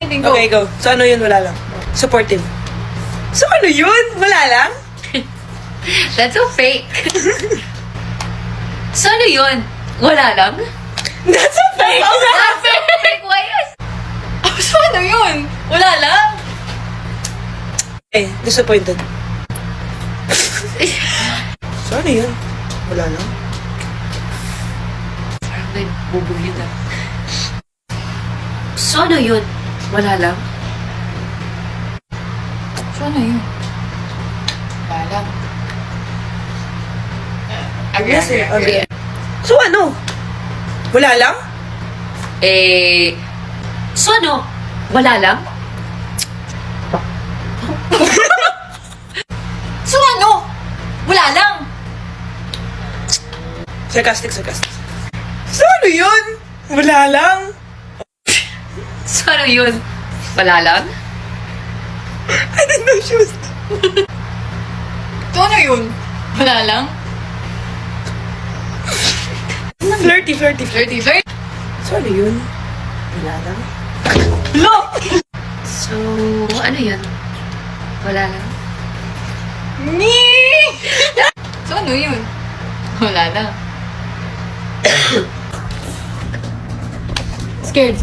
Feeling ko. Okay, go. So ano yun? Wala lang. Supportive. So ano yun? Wala lang? That's so fake. So ano yun? Wala lang? That's a fake! That's fake! Why is... So ano yun? Wala lang? Eh, disappointed. So ano yun? Wala lang? Parang may bubugin na. So ano yun? Wala lang? So ano yun? Wala lang. Yes, eh. Okay. So ano? Wala lang? So ano? Wala lang? So ano? Wala lang? Sarcastic. So ano yun? Wala lang? So ano yun? Wala lang? I didn't know she was... So ano yun? Wala lang? Flirty. Flirty. So ano yun? Wala lang? Look! So, ano yun? Wala lang? So, ano yun? Wala lang. Scared.